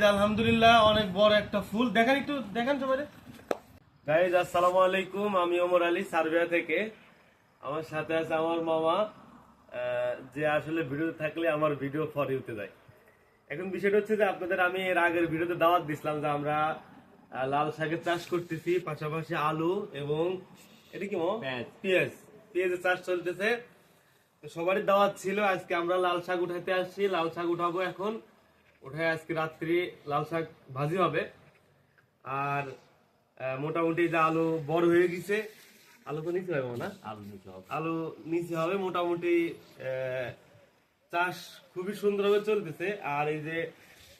আলহামদুলিল্লাহ অনেক বড় একটা ফুল দেখেন, একটু দেখেন সবাই। গাইজ আসসালামু আলাইকুম, আমি ওমর আলী সার্বিয়া থেকে। আমার সাথে আছে আমার মামা, যে আসলে ভিডিও থাকলে আমার ভিডিও ফর ইউতে যায়। এখন বিষয়টা হচ্ছে যে আপনাদের আমি এর আগের ভিডিওতে দাওয়াত দিছিলাম যে আমরা লাল শাকের চাষ করতেছি, পাশাপাশি আলু এবং এটা কি পেঁয়াজের চাষ চলতেছে। তো সবারই দাওয়াত ছিল। আজকে আমরা লাল শাক উঠাইতে আসছি, লাল শাক উঠাবো। এখন উঠায় আজকে রাত্রি লাল শাক ভাজি হবে। আর মোটামুটি যে আলু বড় হয়ে গেছে, আলু তো নিচে হবে না, আলু নিচে হবে মোটামুটি। চাষ খুবই সুন্দরভাবে চলতেছে। আর এই যে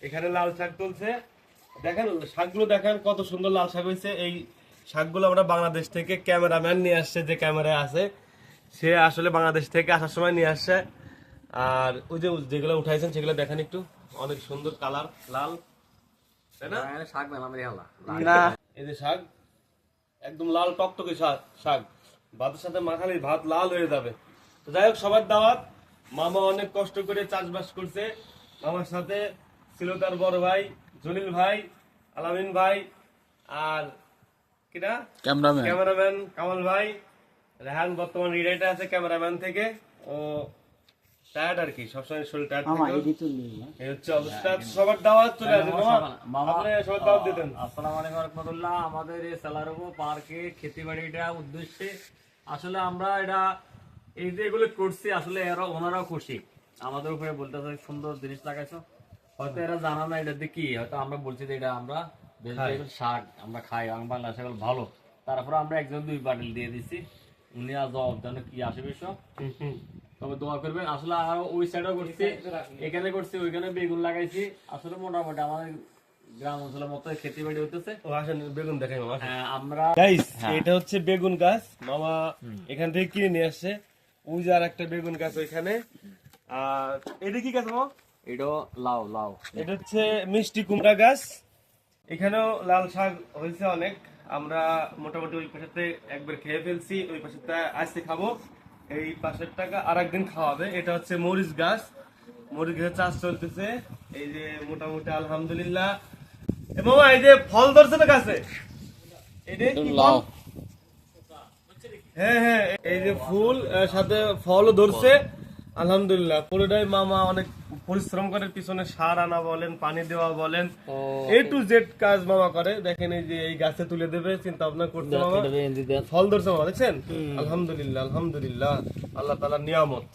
এখানে লাল শাক চলছে, দেখেন শাকগুলো দেখেন কত সুন্দর লাল শাক হয়েছে। এই শাকগুলো আমরা বাংলাদেশ থেকে ক্যামেরাম্যান নিয়ে আসছে, যে ক্যামেরায় আছে সে আসলে বাংলাদেশ থেকে আসার সময় নিয়ে আসছে। আর ওই যে যেগুলো উঠাইছেন সেগুলো দেখেন একটু, অনেক সুন্দর কালার, লাল, তাই না? শাক এই যে শাক একদম লাল টকটকে শাক, ভাতের সাথে মাখালে ভাত লাল হয়ে যাবে। তো যাই হোক, সবার দাওয়াত। মামা অনেক কষ্ট করে চাষবাস করছে। মামার সাথে ছিল তার বড় ভাই জলিল ভাই, আলামিন ভাই, আর কিনা ক্যামেরাম্যান কামাল ভাই। রেহান বর্তমান রিটায়ার্ড আছে ক্যামেরাম্যান থেকে। ও টায়ার্ড আর কি, সবসময় শরীর টায়ার্ড থাকে। এই হচ্ছে অবস্থা। সবার দাওয়াত চলে আসে। আপনি সবার দাওয়াত দিতেন। আসসালামু আলাইকুম ওয়া রাহমাতুল্লাহ। আমাদের এই সালারবো পার্কে খেতিবাড়িটা উদ্দেশ্যে আসলে আমরা এটা এই যে এগুলো করছি, আসলে এরা ওনারাও খুশি আমাদের উপরে, বলতেছে সুন্দর জিনিস লাগাইছো। হয়তো এরা জানা না এটা কি, হয়তো আমরা বলছি যে এটা আমরা ভেজিটেবল শাক আমরা খাই, বাংলা শাক ভালো। তারপরে আমরা একজন 2 বান্ডিল দিয়ে দিছি। উনি আজ জবাব দেন কি আসে বিষয়, তবে দোয়া করবেন। আসলে আর ওই সাইডও করছি, এখানে করছি, ওইখানে বেগুন লাগাইছি। আসলে মোটামুটি আমাদের গ্রাম অঞ্চলের মতো খেতে বাড়ি হইতেছে। ও আসেন বেগুন দেখাই মামা। আমরা গাইস, এটা হচ্ছে বেগুন গাছ। মামা এখান থেকে কিনে নিয়ে আসছে। ওই যে আর একটা বেগুন গাছ ওইখানে। আর এটা কি গাছ মামা? এটা লাউ লাউ এটা হচ্ছে মিষ্টি কুমড়া গাছ। এখানেও লাল শাক হয়েছে অনেক। আমরা মোটামুটি ওই পাশেতে একবার খেয়ে ফেলছি, ওই পাশেরটা আজকে খাবো। এই পাশের টাকা আর একদিন খাওয়া হবে। এটা হচ্ছে মরিচ গাছ, মরিচ গাছের চাষ চলতেছে। এই যে মোটামুটি আলহামদুলিল্লাহ। মামা এই যে ফল ধরছে না গাছে, এটা কি ফল? হ্যাঁ হ্যাঁ, এই যে ফুল সাথে ফলও ধরছে আলহামদুলিল্লাহ। পুরোটাই মামা অনেক পরিশ্রম করে, পিছনে সার আনা বলেন, পানি দেওয়া বলেন, A to Z কাজ মামা করে। দেখেন এই যে এই গাছে তুলে দেবে, চিন্তা ভাবনা করতে মামা। ফল ধরছে মামা, দেখছেন? আলহামদুলিল্লাহ আলহামদুলিল্লাহ, আল্লাহ তাআলার নিয়ামত।